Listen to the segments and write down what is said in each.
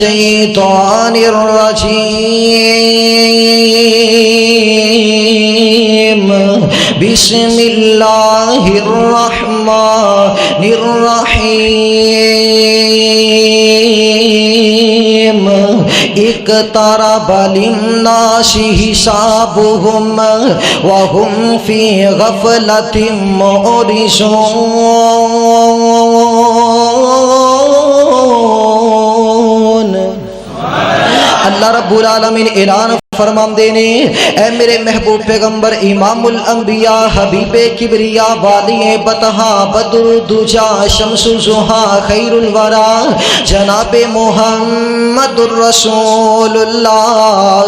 الشيطان الرجيم بسم الله الرحمن الرحيم اقترب للناس حسابهم وهم في غفلة معرضون۔ اللہ رب العالمین اعلان فرماندے نے، اے میرے محبوب پیغمبر امام الانبیاء حبیب کبریا والی بطحا بدر الدجا شمس الضحا خیر الورا جناب محمد الرسول اللہ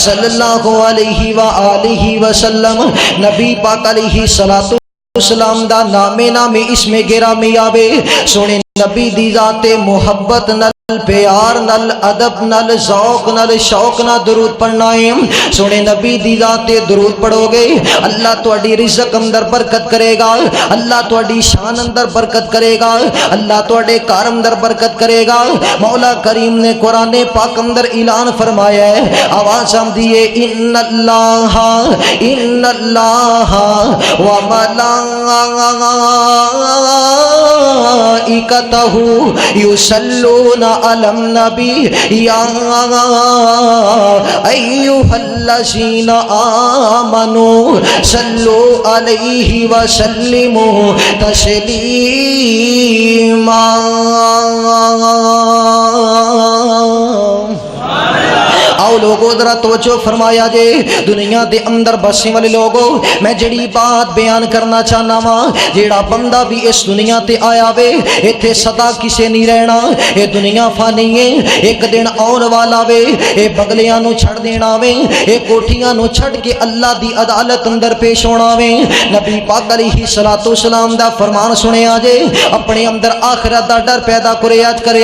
صلی اللہ علیہ وآلہ وسلم، نبی پاک علیہ السلام دا نام اسم گرامی آوے، سونے نبی دی ذات محبت نل پیار نل ادب نل ذوق نل شوق نہ درود پڑھنا ہے۔ سونے نبی دی ذات درود پڑھو گے اللہ تواڈی رزق اندر برکت کرے گا، اللہ تواڈی شان اندر برکت کرے گا، اللہ تواڈے کار اندر برکت کرے گا۔ مولا کریم نے قرآن پاک اندر اعلان فرمایا ہے، آواز ہم دیے، ان اللہ و ملائکتہ یصلون علی النبی یا ایھا الذین آمنوا صلوا علیہ وسلموا تسلیما۔ آؤ لوگو ذرا توجہ فرمایا جے، دنیا دے اندر بسنے والے لوگو، میں جڑی بات بیان کرنا چاہنا وا، جیڑا بندہ بھی اس دنیا تے آیا وے ایتھے سدا کسے نہیں رہنا، اے دنیا فانی ہے، ایک دن آن والا وے، اے بغلیاں نو چھڑ دینا وے، اے کوٹھیاں نو چھڑ کے اللہ دی عدالت اندر پیش ہونا وے۔ نبی پاک علیہ السلام دا فرمان سنیا جے، اپنے اندر آخرت دا ڈر پیدا کرے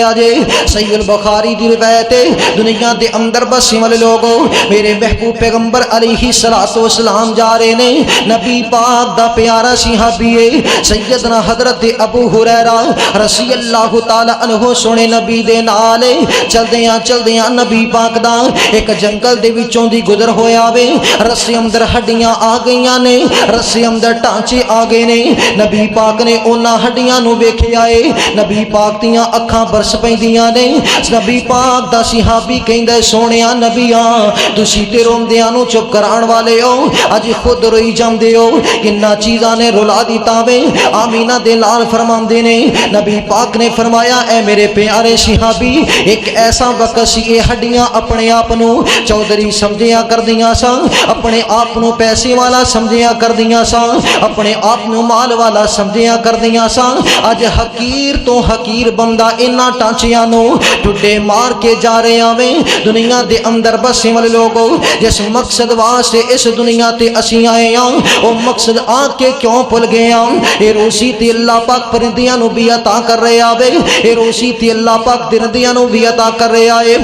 آجے۔ صحیح البخاری دی روایت ہے، دنیا دے اندر بس والے لوگوں، میرے محبوب پیغمبر علیہ السلام جا رہے نے، نبی پاک دا پیارا صحابی سیدنا حضرت ابو ہریرہ رضی اللہ تعالی عنہ سونے نبی دے نال چلدیاں نبی پاک دا ایک جنگل دے وچوں دی گزر ہویا وے، رسے اندر ہڈیاں آ گئیاں نے، رسے اندر ٹانچے آ گئے نے، نبی پاک نے انہاں ہڈیاں نو ویکھیا اے، نبی پاک دیاں اکھاں برس پیندیاں نے۔ نبی پاک دا صحابی کہندا سونیا نبیاں تسی تے روندیاں نو چپ کران والے ہو، اج خود روئی جاندے ہو، کنا چیزاں نے رلا دیتا وے۔ آمینہ دے لال فرماندے نے، نبی پاک نے فرمایا اے میرے پیارے صحابی، ایک ایسا وقت سی اے ہڈیاں اپنے آپ نو چودھری سمجھیاں کردیاں سا، اپنے آپ نو پیسے والا سمجھیاں کردیاں سا، اپنے آپ نو مال والا سمجھیاں کردیاں سا۔ اج حقیر تو حقیر بندہ انہاں ٹانچیاں نو ٹھڈے مار کے جا رہے آویں۔ دنیا دے اندر بسے والے لوگوں، جس مقصد واسطے اس دنیا تے اسی آئے ہاں، وہ مقصد آ کے کیوں بھول گئے ہاں؟ اے روزی تے اللہ پاک پرندیاں نو بھی عطا کر رہے آوے، اے روزی تے اللہ پاک درندیاں نو بھی عطا کر رہے آئے،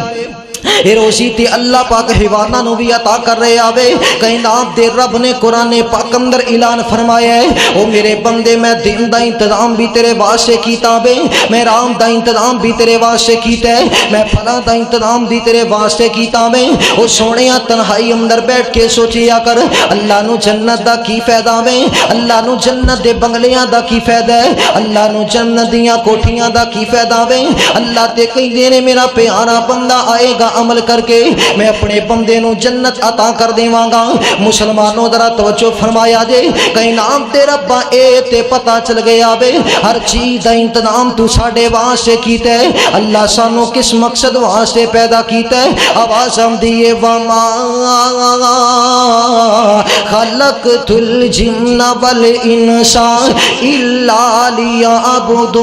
اے روزی تے اللہ پاک حیواناں نو بھی عطا کر رہے آوے۔ کائنات دے رب نے قرآن پاک اندر اعلان فرمایا ہے، او میرے بندے میں دین دا انتظام بھی تیرے واسطے کیتا وے، میں رام دا انتظام بھی تیرے واسطے کیتا ہے، میں پھلاں دا انتظام بھی تیرے واسطے کیتا وے۔ او سونیاں تنہائی اندر بیٹھ کے سوچیا کر، اللہ نو جنت دا کی فائدہ وے، اللہ نو جنت دے بنگلیاں دا کی فائدہ ہے، اللہ نو جنت دیاں کوٹھیاں دا کی فائدہ وے۔ اللہ تے کہندے نے میرا پیارا بندہ آئے گا عمل کر کے میں اپنے بندے نو جنت عطا کر دیواں گا۔ مسلمانوں ذرا توجہ فرمایا جے، کائنات تے ربا اے تے پتہ چل گیا وے، ہر چیز دا انتظام تو ساڈے واسطے کیتا ہے، اللہ سانو کس مقصد واسطے پیدا کیتا ہے۔ آواز ہم دیے، وما خلقت الجن والانس الا لیعبدون۔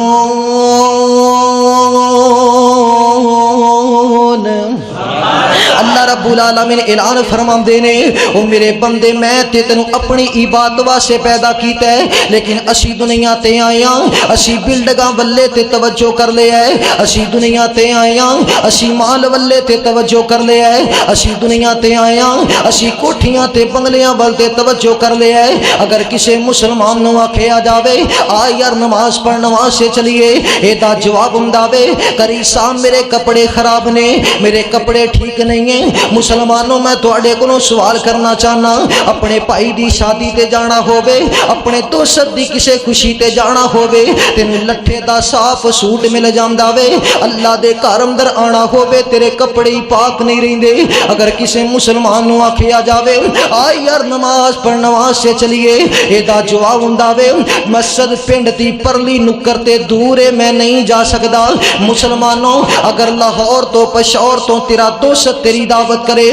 اللہ رب رب العالمین اعلان فرماندے نے او میرے بندے میں تے تینوں اپنی عبادت واسطے پیدا کیتا ہے لیکن اسی دنیا تے آیا اسی بلڈگاں ولے تے توجہ کر لیا ہے اسی دنیا تے آیا اسی مال ولے تے توجہ کر لیا ہے اسی دنیا تے آیا اسی کوٹھیاں تے بنگلیاں ول تے توجہ کر لیا ہے اگر کسے مسلمان نو آکھیا جاوے آ یار نماز پڑھ نماز سے چلیے اے دا جواب ہوندا وے کری صاحب میرے کپڑے خراب نے میرے کپڑے ٹھیک نہیں ہیں مسلمانوں میں تواڈے کولوں سوال کرنا چاہنا اپنے بھائی دی شادی تے جانا ہووے اپنے دوست دی کسے خوشی تے جانا ہووے تینوں لٹھے دا صاف سوٹ مل جاندا وے اللہ دے گھر اندر آنا ہووے تیرے کپڑے پاک نہیں رہندے اگر کسے مسلمان نو آکھیا جاوے آ یار نماز پڑھ نماز سے چلیے اے دا جواب ہوندا وے مسجد پنڈ دی پرلی نکر تے دور ہے میں نہیں جا سکدا مسلمانوں اگر لاہور تو پشاور تو تیرا دوست تیری دعوت کرے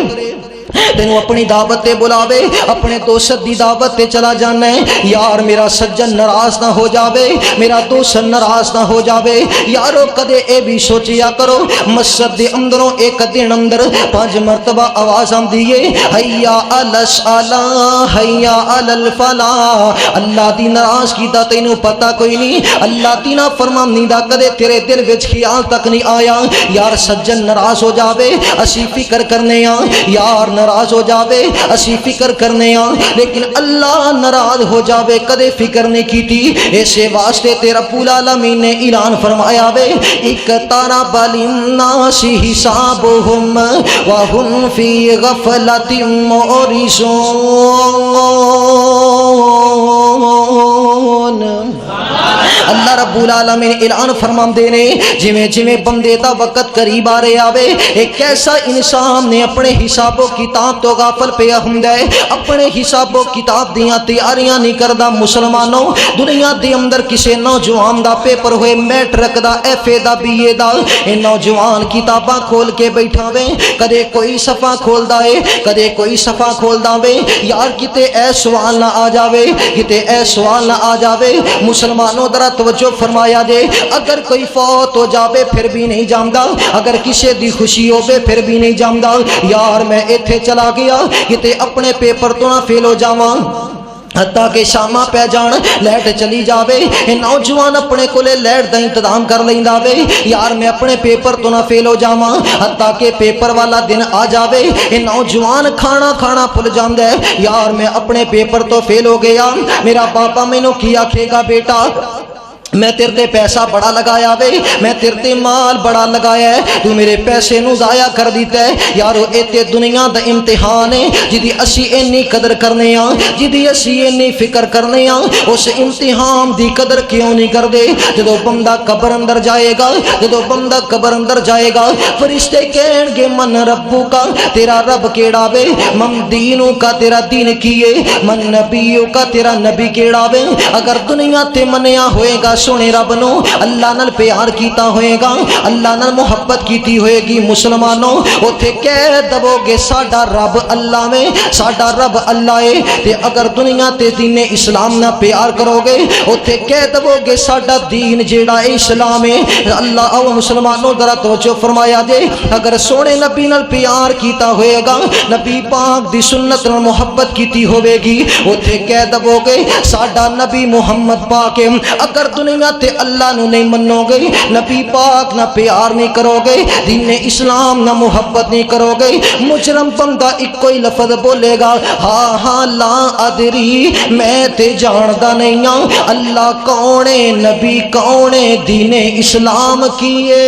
تینوں اپنی دعوت تے بلاوے اپنے دوست دی دعوت تے چلا جانا ہے یار میرا سجن ناراض نہ ہو جاوے میرا دوست ناراض نہ ہو جاوے یارو کدے اے بھی سوچیا کرو مسجد دے اندروں ایک دن اندر 5 مرتبہ آواز آندی ہے حیا علی الصلاۃ حیا علی الفلاح اللہ دی ناراضگی دا تینوں پتہ کوئی نہیں اللہ دی نافرمانی دا کدے تیرے دل وچ خیال تک نہیں آیا یار سجن ناراض ہو جاوے اسی فکر کرنے ہاں یار ناراض ہو جاوے اسی فکر کرنے ہاں لیکن اللہ ناراض ہو جاوے کدے فکر نہیں کیتی اسے واسطے تے رب العالمین نے اعلان فرمایا وے اقترب للناس حسابهم وهم في غفلة معرضون اللہ رب العالمین اعلان فرماندے نے جویں جویں بندے دا وقت قریب آ رہے آوے ایک ایسا انسان نے اپنے حساب و کتاب تو غافل پیا ہوندا ہے اپنے حساب و کتاب دیاں تیاریاں نہیں کردا مسلمانوں دنیا دے اندر کسے نوجوان دا پیپر ہوئے میٹرک دا ایف اے دا بی اے دا اے نوجوان کتاباں کھول کے بیٹھا وے کدے کوئی صفحہ کھولدا ہے کدے کوئی صفحہ کھولدا وے یار کتے اے سوال نہ آ جاوے کتے اے سوال نہ آ جاوے مسلمانوں ذرا توجہ فرمایا جے اگر کوئی فوت ہو جاوے پھر بھی نہیں جاندا اگر کسے دی خوشی ہوے پھر بھی نہیں جاندا یار میں ایتھے چلا گیا کتے اپنے پیپر تو نہ فیل ہو جاواں حتیٰ کہ شامہ پہ جان لیٹ چلی جاوے نوجوان اپنے کولے لیٹ دا انتظام کر لیندا وے یار میں اپنے پیپر تو نہ فیل ہو جاواں حتیٰ کہ پیپر والا دن آ جاوے نوجوان کھانا کھانا بھول جاندا ہے یار میں اپنے پیپر تو فیل ہو گیا میرا پاپا مینوں کی آکھے گا بیٹا میں تیرے تے پیسہ بڑا لگایا وے میں تیرے تے مال بڑا لگایا ہے تو میرے پیسے نو ضائع کر دیتا ہے یارو اے تے دنیا دا امتحان ہے جدی اسی اینی قدر کرنے ہاں جدی اسی اینی فکر کرنے ہاں اس امتحان دی قدر کیوں نہیں کر دے جدو بندہ قبر اندر جائے گا جدو بندہ قبر اندر جائے گا فرشتے کہن گے من ربو کا تیرا رب کیڑا وے من دینو کا تیرا دین کیے من نبیو کا تیرا نبی کیڑا وے اگر دنیا تے منیا ہوئے گا سونے رب نو اللہ نال پیار کیتا ہوئے گا اللہ نال محبت کیتی ہوئے گی مسلمانوں اوتھے کہہ دو گے ساڈا رب اللہ میں ساڈا رب اللہ ہے تے اگر دنیا تے دین اسلام نہ پیار کرو گے اوتھے کہہ دو گے ساڈا دین جیڑا اسلام ہے اللہ او مسلمانوں ذرا توجہ فرمایا جے اگر سونے نبی نال پیار کیتا ہوئے گا نبی پاک دی سنت نال محبت کیتی ہوئے گی اوتھے کہہ دو گے ساڈا نبی محمد پاک اگر دنیا تے اللہ نو نہیں منو گے نبی پاک نہ پیار نہیں کرو گے دین اسلام نہ محبت نہیں کرو گے مجرم بندہ ایک کوئی لفظ بولے گا ہاں ہاں لا ادری میں تے جاندا نہیں ہاں اللہ کون ہے نبی کون ہے دین اسلام کیے